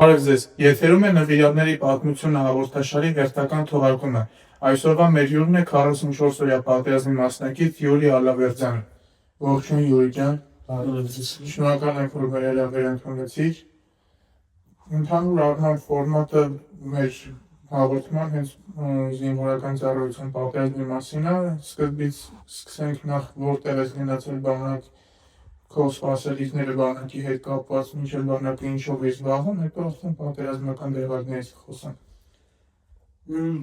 Բարև ձեզ, եթերում է նվիրյալների պատմությունը հաղորդաշարի հերթական թողարկումը։ Այսօրվա մեր հյուրն է 44-օրյա պատերազմի մասնակից Յուրի Ալավերդյանը։ Ողջույն Յուրի ջան, շնորհակալ ենք, որ մեր հրավերը ընդունեցիք։ Ընդհանուր առմամբ ֆորմատը մեր հաղորդման հենց զինվորական ծառայության պատերազմի մասին է։ Սկզբից սկսենք նախ որտեղ ես գնացել բանակ, քո սպասելիքները բանակի հետ կապված, մինչև բանակը ինչով է զբաղվում, հետո արդեն պատերազմական դեղատներից խոսանք։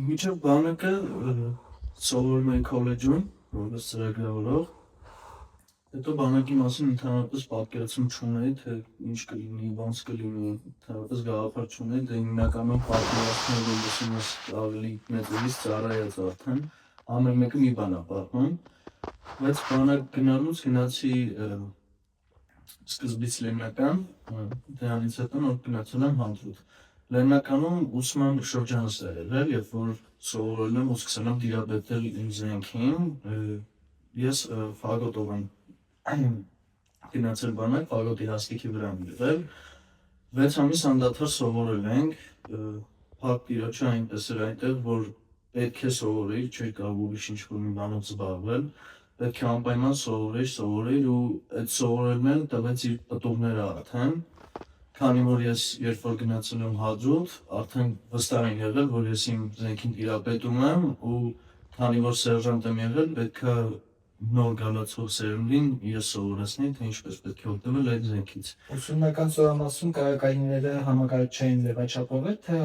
Մինչև բանակը սովորում էի քոլեջում, որպես ծրագրավորող, հետո բանակի մասին ընդհանրապես պատկերացում չունեի, թե ինչ կլինի, ոնց կլինի, ընդհանրապես գաղափար չունեի, դե հիմնականում պատմվածքներ լսում ես ավելի մեծերից ծառայած արդեն, ամեն մեկը մի բան է պատմում, բայց բանակ գնալուց գնացի սկզբից Լեննական, դրանից հետո նոր գնացել եմ Հադրութ։ Լեննականում ուսման շրջանս է եղել, երբ որ սովորել եմ ու սկսել եմ դիաբետել իմ զենքին, ես ֆագոտով եմ գնացել բանակ, ֆագոտի հաստիքի վրա եմ եղել, 6 ամիս անդադար սովորել ենք, փակ տիրոջը այնպես էր այնտեղ, որ պետք է սովորեի, չէի կարող ուրիշ ինչ-որ մի բանով զբաղվել, պետք է անպայման սովորեի ու այդ սովորելն էլ տվեց իր պտուղները արդեն, քանի որ ես երբ որ գնացել եմ Հադրութ, արդեն վստահ եմ եղել, որ ես իմ զենքին տիրապետում եմ ու քանի որ սերժանտ եմ եղել, պետք է նոր գալացող սերունդին ես սովորեցնեի, թե ինչպես պետք է օգտվել այդ զենքից։ Ուսումնական սովորամասում կայինները համակարգչային ձևաչափով էր, թե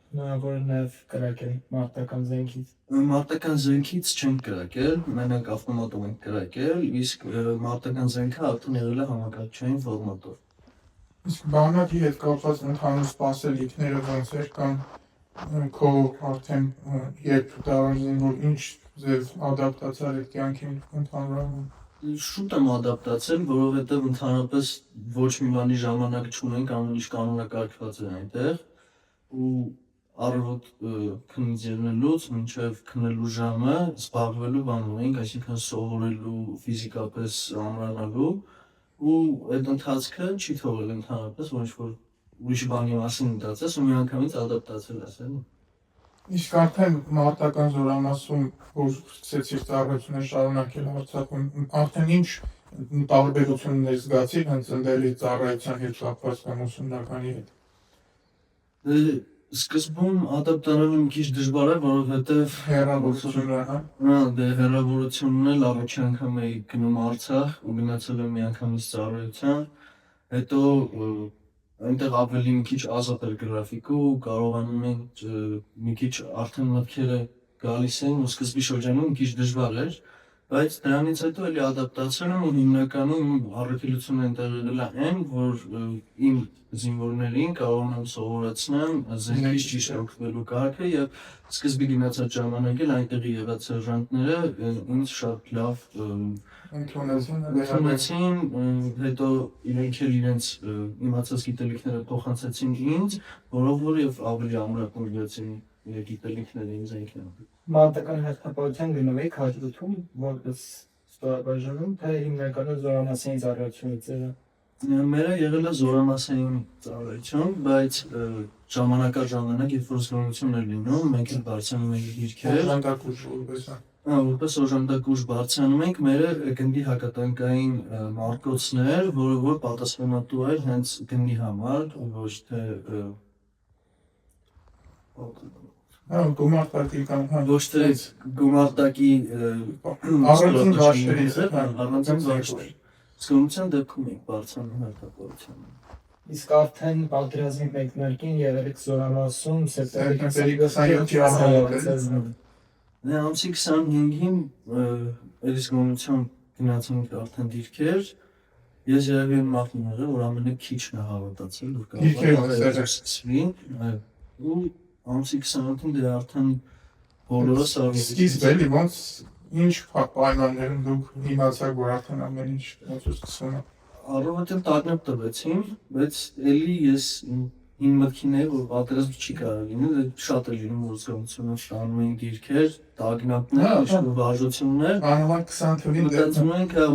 որ նաև կրակել մարտական զենքից։ Մարտական զենքից չենք կրակել, մենակ ավտոմատով ենք կրակել, իսկ մարտական զենքը արդեն եղել է համակարգչային ֆորմատով։ Իսկ բանակի հետ կապված ընդհանուր սպասելիքները ոնց էր կամ քո արդեն երբ դարազին որ ինչ ձեզ ադապտացիալ եք կյանքին ընդհանուր առմամբ։ Շուտ եմ ադապտացել, որովհետև ընդհանրապես ոչ մի բանի ժամանակ չունենք, ամեն ինչ կանոնակարգված է այնտեղ ու առավոտ քնից ելնելուց մինչև քնելու ժամը զբաղվելու բանում էինք, այսինքն սովորելու, ֆիզիկապես ամրանալու ու այդ ընթացքը չի թողել ընդհանրապես ոչ որ ուրիշ բանի մասին մտածես ու միանգամից ադապտացել ես, էլի։ Իսկ արդեն մարտական զորամասում, որ սկսեցիք ծառայություններ շարունակել Արցախում, արդեն ինչ տարբերություններ զգացիք հենց ընդելի ծառայության հետ կապված կամ ուսումնականի հետ։ Սկզբում ադապտանալու մի քիչ դժվար է, որովհետև հեռավորությունը, հեռավորությունն էլ առաջի անգամ էի գնում Արցախ ու գնացել եմ միանգամից ծառայության, հետո այնտեղ ավելի մի քիչ ազատ էր գրաֆիկը ու կարողանում ենք մի քիչ արդեն մտքերը գալիս էին ու սկզբի շրջանում մի քիչ դժվար էր, բայց դրանից հետո էլի ադապտացել եմ ու հիմնականում առաքելությունը այնտեղ եղել է այն, որ իմ զինվորներին կարողանամ սովորեցնեմ զենքից ճիշտ օգտվելու կարգը եւ սկզբի գնացած ժամանակ էլ այնտեղի եղած սերժանտները ինձ շատ լավ ընդունեցին, հետո իրենք էլ իրենց իմացած գիտելիքները փոխանցեցին ինձ, որով որ եւ ավելի ամրապնդեցին գիտելիքները ինձ զենքին։ Մարտական հերթապահության գնում եք Հադրութում, որպես ստորաբաժանում, թե հիմնականում զորամասային ծառայությունից եղել։ Մերը եղել է զորամասային ծառայություն, բայց ժամանակաժամանակ, երբ որ զգոնություն էր լինում, մենք էլ բարձրանում ենք դիրքեր։ Օժանդակուժ որպես որպես օժանդակուժ բարձրանում ենք, մերը գնդի հակատանկային մարտկոցներ, որը որ պատասխանատու էր հենց գնդի համար, ոչ թե գումարտակի կամ ոչ թե գումարտակի առանձին դաշտերից է, առանձին դաշտեր։ Զգոնության դեպքում ենք բարձրանում հերթապահությանը։ Իսկ արդեն պատերազմի մեկնարկին եղել եք զորամասում սեպտեմբերի 27-ի ամսին։ Ամսի 25-ին էլի զգոնության գնացինք արդեն դիրքեր, ես երևի եմ մախնում եղել, որ ամենը քիչն է հավատացել, որ կարող է սկսվի, ու ամսի 28-ին դե արդեն բոլորս սկիզբ էլի ոնց ինչ պայմաններում դուք իմացաք, որ արդեն ամեն ինչ սկսվում է։ Առավոտյան տագնապ տվեցին, բայց էլի ես իմ մտքին է, որ պատերազմ չի կարող լինել, շատ է լինում, որ զգոնությունը ստանում են դիրքեր, տագնապներ, ինչ-որ վարժություններ։ Անհավատ 20 թվին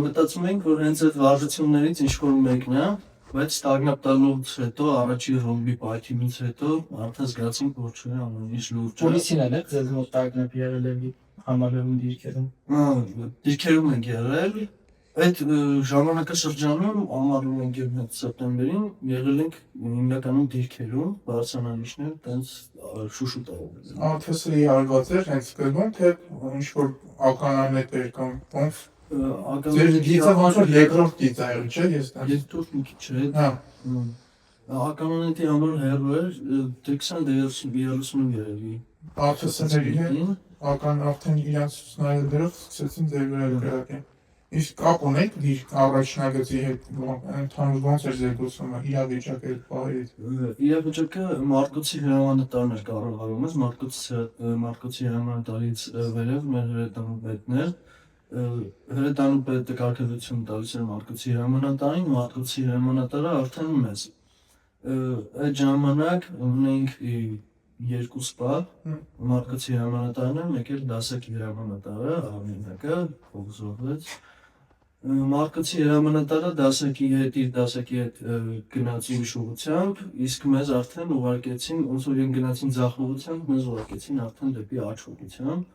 մտածում ենք, որ հենց այդ վարժություններից ինչ-որ մեկն է, Բայց տագնապ տալուց հետո առաջի ռումբի պայթյունից հետո արդեն զգացինք, որ չէ, ամեն ինչ լուրջ է։ Պոլիսին էլ է ձեզ մոտ տագնապ եղել էլի համալրում դիրքերում։ Դիրքերում ենք եղել, այդ ժամանակաշրջանում ամառում ենք եւ սեպտեմբերին եղել ենք հիմնականում դիրքերում, բարձրանալիչներ, տենց շուշուտով։ Աթսի արված էր հենց սկզբում, թե ինչ որ ականանետ էր կամ ոնց։ Ձեր գիծը ոնց որ երկրորդ գիծ է եղել, չէ՞, ես դա։ Երկրորդ մի քիչ է։ Հա, Ականանետի համար հեռու էր, դե 20-30 երևի։ աթսների հետ ական արդեն իրանց նայել դրով սկսեցին ձեր վրա գրակել։ Իսկ կապ ունեք առաջնագծի հետ, ընդհանուր ոնց էր զեկուցումը, իրավիճակը այդ պահից։ Իրավիճակը Մարկոցի հրամանատարն էր կառավարում, Մարկոցի հրամանատարից վերև մեր հրետանուպետներ, հրետանուպետը կարգավիճակություն տալիս էր Մարկոցի հրամանատարին, Մարկոցի հրամանատարը արդեն մեզ։ Այդ ժամանակ ունենք երկու սպա, Մարկոցի հրամանատարն էր, մեկ էլ դասակի հրամանատարը, Արմենակը, ով զոհվեց։ Մարկոցի հրամանատարը դասակի հետ գնաց ուրիշ ուղղությամբ, իսկ մեզ արդեն ուղարկեցին, ոնց որ են գնացին ձախ ուղղությամբ, մեզ ուղարկեցին արդեն դեպի աջ ուղղությամբ։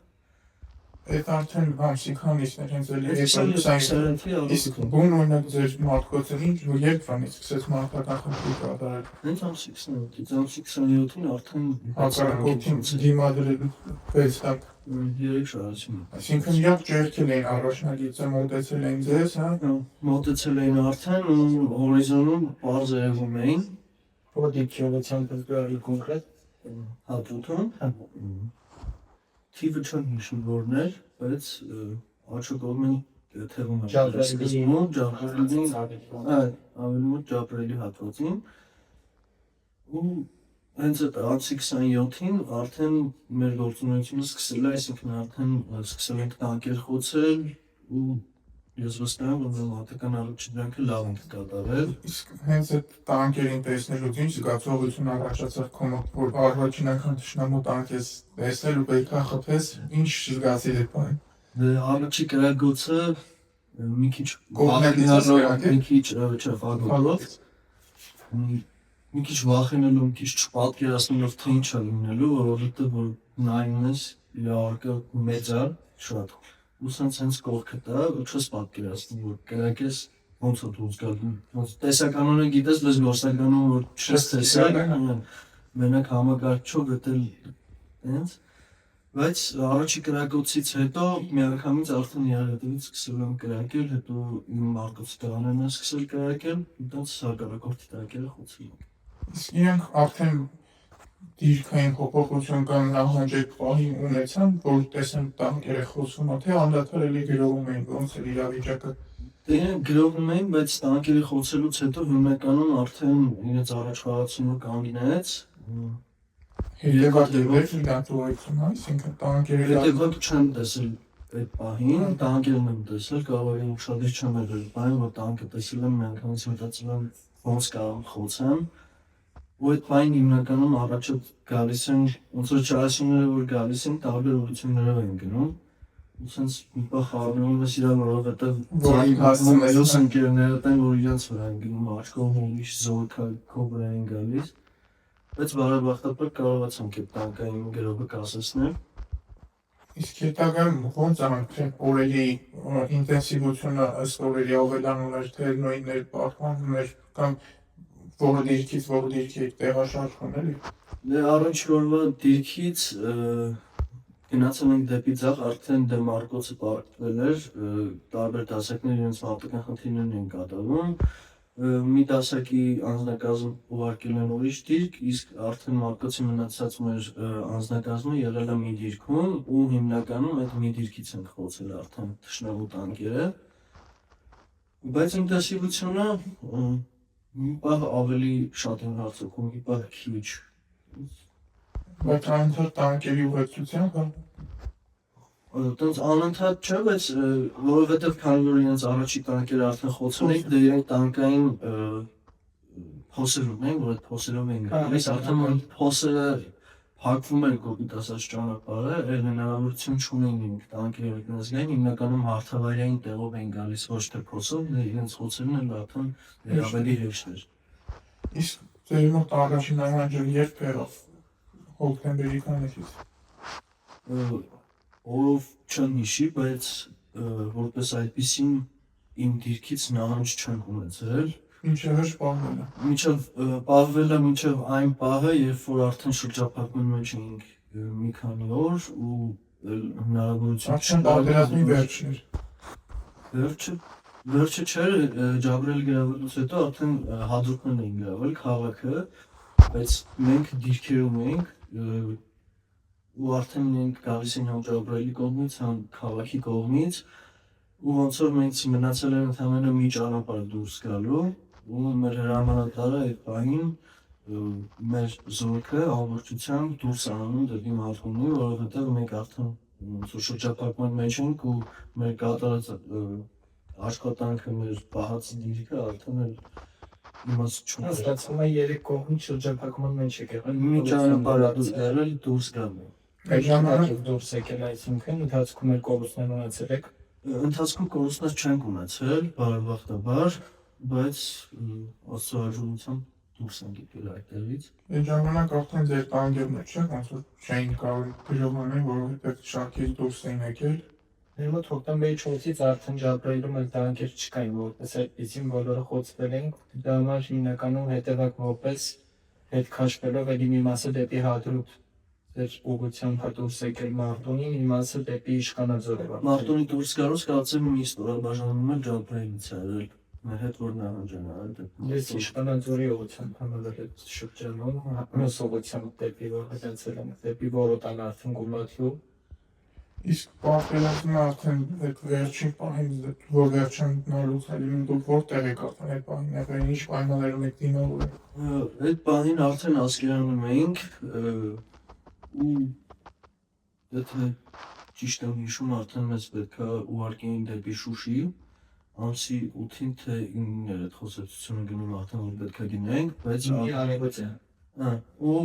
Այդ արդեն ամսի քանիսն էր հենց էլի իսկ Իսկ բուն օրինակ ձեր մարդկոցին երբ վանից սկսեց մարդական խնդիր կատարել։ հենց ամսի 27-ից, ամսի 27-ին արդեն Հակառակորդին դիմադրելու վեցտակ։ 3 շարժին։ Այսինքն իրանք ջերքել էին առաջնագիծը, մոտեցել էին ձեզ, հա։ Մոտեցել էին արդեն ու հորիզոնում պարզ երևում էին Որ դիրքի ուղղությամբ զգալի կոնկրետ։ հատուտում։ Թիվը չեմ հիշում որն էր, բայց աչու կողմին թվում էր Ջաբրելին, ավելի մոտ Ջաբրելի հատվածին ու հենց այդ ամսի 27-ին արդեն մեր գործունեությունը սկսել է, այսինքն արդեն սկսել ենք տանկեր խոցել ու ես վստահ եմ, որ մատական առաջադրանքը լավ ենք կատարել։ Իսկ հենց այդ տանկերին տեսնելուց ինչ զգացողություն առաջացավ քո մոտ, որ առաջին անգամ թշնամու տանկ ես տեսնել ու պետք է խփես, ինչ զգացիր այդ բանը։ Դե առաջի կրակոցը մի քիչ մի քիչ վախենալու, մի քիչ չպատկերացնելով թե ինչ է լինելու, որովհետև որ նայում ես իր արկա մեծ է շատ։ Ու սենց կողքը դա չես պատկերացնում, որ կրակես ոնց է դուրս գալու։ Ոնց տեսականորեն գիտես, բայց գործնականում որ չես տեսել, մենակ համակարգչով գտել տենց։ Բայց առաջի կրակոցից հետո միանգամից արդեն յարդից սկսել եմ կրակել, հետո իմ Մարկոցի տղաներն են սկսել կրակել, ու տենց հակառակորդի տանկերը խոցել են։ Իսկ իրանք արդեն դիրքային փոփոխություն կամ նահանջեք պահի ունեցան, որ տեսան տանկերը խոցում, թե անդադար էլի գրովում էին, ոնց էր իրավիճակը։ Դե գրովում էին, բայց տանկերը խոցելուց հետո հիմնականում արդեն իրենց առաջխաղացումը կանգնեց։ Հետևակերպ իրատուություն, այսինքն տանկերը Հետևակ չեմ տեսել այդ պահին, տանկերն եմ տեսել, կարող է ուշադրի չեմ եղել, բայց որ տանկը տեսել եմ, միանգամից մտածել եմ ոնց կարող խոցեմ։ Ու այդ պահին հիմնականում առաջը գալիս են, ոնց որ ճաշիները որ գալիս են, տարբեր ուղղություններով են գնում։ Ու սենց մի պահ խաղանում ես իրար, որովհետև մյուս ընկերներդ են, որ իրենց վրա են գնում, աչքով ուրիշ զորքով վրա են գալիս։ Բայց բարեբախտաբար կարողացանք այդ տանկային գրոհը կասեցնել։ Իսկ հետագայում ոնց անցել օրերի ինտենսիվությունը ըստ օրերի ավելանում էր, թե նույններ պահպանում էր կամ որը դիրքի տեղաշարժում էլի։ Դե առաջի օրվա դիրքից գնացել ենք դեպի ձախ, արդեն դե Մարկոցը պարտվել էր, տարբեր դասակներ իրենց մատական խնդիրներն են կատարում։ Մի դասակի անձնակազմ ուղարկել են ուրիշ դիրք, իսկ արդեն Մարկոցի մնացած մեր անձնակազմը եղել է մի դիրքում ու հիմնականում այդ մի դիրքից ենք խոցել արդեն թշնամու տանկերը։ Բայց ինտենսիվությունը մի պահ ավելի շատ են հարցակում, մի պահ քիչ։ Բայց անընդհատ տանկերի ուղեկցությամբ Այդպես անընդհատ չէ, բայց որովհետև քանի որ իրենց առաջի տանկերը արդեն խոցել էին, դե իրենք տանկային փոսեր ունեն, որ այդ փոսերով են գալիս, արդեն փոսերը փակվում էր կոպիտ ասած ճանապարհը, այլ հնարավորություն չունեին տանկերը գնացին, հիմնականում հարթավայրային տեղով էին գալիս ոչ թե փոսով, իրենց խոցելն էլ արդեն ավելի հեշտ էր։ Իսկ ձեր մոտ առաջին նահանջը երբ եղավ հոկտեմբերի քանիսից։ Օրով չեմ հիշի, բայց որպես այդպեսին իմ դիրքից նահանջ չենք ունեցել։ Ինչը հեշտ բանն է։ Մինչև պահվել է մինչև այն պահը, երբ որ արդեն շրջափակման մեջ էինք մի քանի օր ու հնարավորություն Արդեն պատերազմի վերջն էր։ Վերջը չէր, Ջաբրել գրավելուց հետո արդեն հադրուտներն էին գրավել քաղաքը, բայց մենք դիրքերում էինք ու արդեն մենք գալիս էին համ Ջաբրելի կողմից, համ քաղաքի կողմից ու ոնց որ մենք մնացել են ընդամենը մի ճանապարհ դուրս գալու ու մեր հրամանատարը այդ պահին մեր զորքը ամբողջությամբ դուրս անում դեպի Մարտունի, որովհետև մենք արդեն շրջափակման մեջ ենք ու մեր կատարած աշխատանքը, մեր պահած դիրքը արդեն էլ իմաստ չունի։ Ստացվում է երեք կողմից շրջափակման մեջ եկել։ Մի ճանապարհ դուրս գալու։ Այդ ժամանակ դուրս եկել, այսինքն ընթացքում էր կորուստներ ունեցել եք։ Ընթացքում կորուստներ չենք ունեցել, բարեբախտաբար, բայց Աստծո հաջողությամբ դուրս ենք եկել այդտեղից։ Այդ ժամանակ արդեն ձեր տանկերն չէ, ոնց որ չէին կարող գրողանել, որովհետև շարքից դուրս էին եկել։ Մեր մոտ հոկտեմբերի 4-ից արդեն Ջաբրայիլում էլ տանկեր չկային, որպես այդպեսին բոլորը խոցվել էին։ Դա համար հիմնականում հետևակ որպես հետ քաշվելով էլի մի մասը դեպի Հադրութ ձեր ուղղությամբ դուրս եկել Մարտունի, մի մասը դեպի Իշխանաձոր։ Մարտունի դուրս գալուց կարծեմ մի ստորաբաժանում էլ Ջաբրայիլից է եղել։ Մեր հետ որ նահանջան արել դեպի Ես Իշխանաձորի ուղղությամբ համարել այդ շրջանում, մյուս ուղղությամբ դեպի որ գնացել եմ, դեպի Որոտան արդեն Գուլաթյու։ Իսկ պատերազմը արդեն այդ վերջին պահին, որ վերջանալուց հետո դուք որտեղ եք արդեն այդ պահին եղել, ինչ պայմաններում եք դիմավորել։ Այդ բանին արդեն Ասկերանում էինք ու եթե ճիշտ եմ հիշում արդեն մեզ պետքա ուղարկեին դեպի Շուշի ամսի 8-ին թե 9-ին էր այդ խոսակցությունը գնում արդեն որ պետքա գնանք, բայց արևոտ ու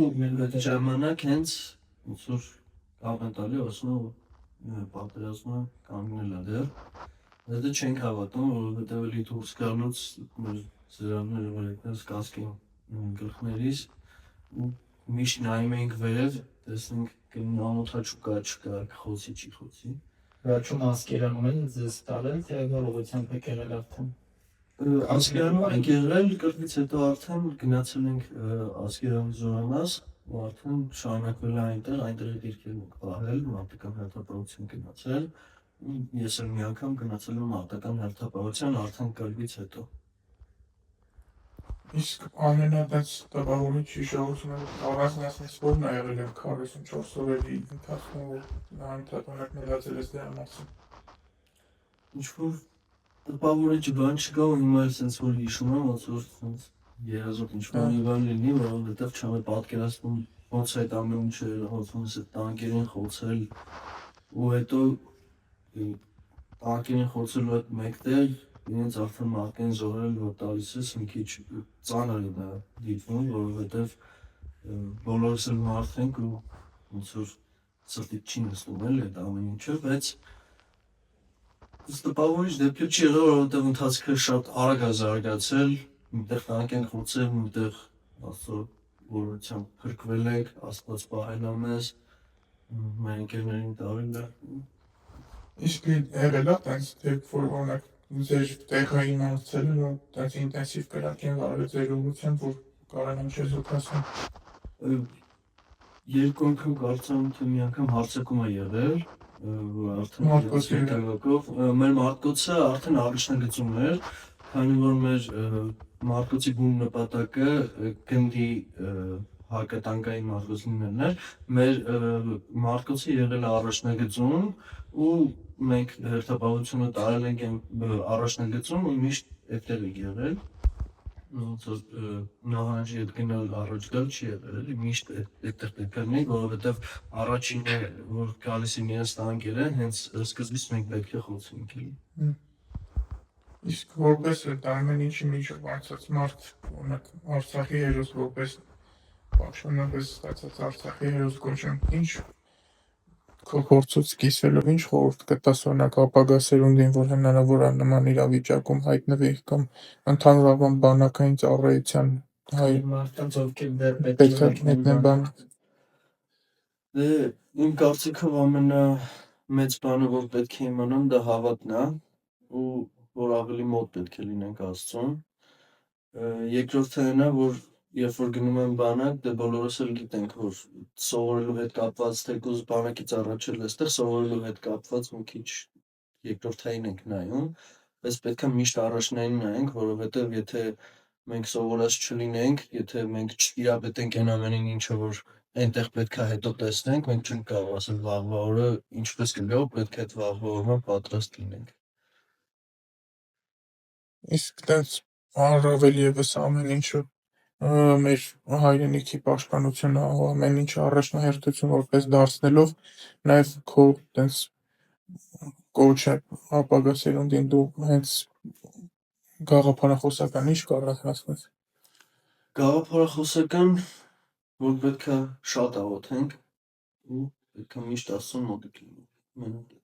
այդ ժամանակ հենց ոնց որ կապ են տալի ասում պատերազմը կանգնել է դեռ, դա չենք հավատում, որովհետև էլի դուրս գալուց մեր ծերանները վրայքներս կասկին գլխներիս ու միշտ նայում էինք վերև, տեսնենք անօթաչու կա չկա, կխոցի չի խոցի։ Վերջում Ասկերանում են ձեզ տալել, թե որ ուղղությամբ եք եղել արդեն։ Ասկերանում ենք եղել, կրկից հետո արդեն գնացել ենք Ասկերանի զորանաց ու արդեն շարունակվել է այնտեղ դիրքերն ենք պահել, մարտական հերթապահություն գնացել ու ես էլ մի անգամ գնացել եմ մարտական հերթապահության արդեն կրկից հետո։ Իսկ ամենադաց տպավորիչ հիշողությունը առանձնացնից որն է եղել է 44 օրերի ընթացքում, որ ընդհանրապես մտածել ես դրա մասին։ Ինչ-որ տպավորիչ բան չկա ու հիմա էլ սենց որ հիշում եմ, ոնց որ սենց երազոտ ինչ-որ մի բան լինի, որովհետև չեմ պատկերացնում ոնց այդ ամեն ինչը ոնց ոնց այդ տանկերին խոցել ու հետո տանկերին խոցելու այդ մեկտեղ իրենց արդեն մարդկային զոհել որ տալիս ես մի քիչ ծանր է դա դիտվում, որովհետև բոլորս էլ մարդ ենք ու ոնց որ սրտիդ չի նստում էլ այդ ամեն ինչը, բայց տպավորիչ դեպքեր չի եղել, որովհետև ընթացքը շատ արագ է զարգացել, միտեղ տանկ են խոցել, միտեղ Աստծո օրությամբ փրկվել ենք, Աստված պահել է մեզ, մեր ընկերներին տարել է։ Իսկ եղել է տենց դեպք, որ օրինակ ձեր տեղային անցել ու տենց ինտենսիվ կրակ են վարվել ձեր ուղղությամբ, որ կարողան չէ զուգասան։ Երկու անգամ կարծեմ թե մի անգամ հարձակում է եղել, արդեն մեր մարտկոցը արդեն առաջնագծում էր, քանի որ մեր մարտկոցի բուն նպատակը գնդի հակատանկային մարտկոցներն էր, մեր մարտկոցը եղել է առաջնագծում ու մենք հերթապահությունը տարել ենք առաջնագծում ու միշտ այդտեղ ենք եղել, ոնց որ նահանջի հետ գնալ առաջ գալ չի եղել, էլի միշտ այդտեղ պետք է լինենք, որովհետև առաջինը որ գալիս են իրենց տանկերը, հենց սկզբից մենք պետք է խոցենք էլի։ Իսկ որպես այդ ամեն ինչի միջով անցած մարդ, օրինակ Արցախի հերոս որպես Պաշտոնապես ստացած Արցախի հերոս կոչում, ինչ քո փորձից կիսվելով ինչ խորհուրդ կտաս օրինակ ապագա սերունդին, որ հնարավոր է նման իրավիճակում հայտնվի կամ ընդհանրապես բանակային ծառայության հայ Մարդկանց ովքեր դեռ պետք է մեկնեն բան Դե իմ կարծիքով ամենամեծ բանը, որ պետք է իմանան, դա հավատն է ու որ ավելի մոտ պետք է լինենք Աստծուն։ Երկրորդը այն է, որ երբ որ գնում եմ բանակ, դե բոլորս էլ գիտենք, որ սովորելու հետ կապված թեկուզ բանակից առաջ էլ էստեղ սովորելու հետ կապված մի քիչ երկրորդային ենք նայում, բայց պետք է միշտ առաջնային նայենք, որովհետև եթե մենք սովորած չլինենք, եթե մենք չտիրապետենք այն ամենին, ինչը որ այնտեղ պետք է հետո տեսնենք, մենք չենք կարող ասել վաղվա օրը ինչպես կգա ու պետք է այդ վաղվա օրը պատրաստ լինենք։ իսկ տենց առավել եւս ամեն ինչը մեր հայրենիքի պաշտպանությունը ամեն ինչը առաջնահերթություն որպես դարձնելով նաև քո տենց կոչը ապագա սերունդին դու հենց գաղափարախոսական ինչ կարող հասնես Գաղափարախոսական, որ պետք է շատ աղոթենք ու պետք է միշտ Աստծուն մոտիկ լինենք։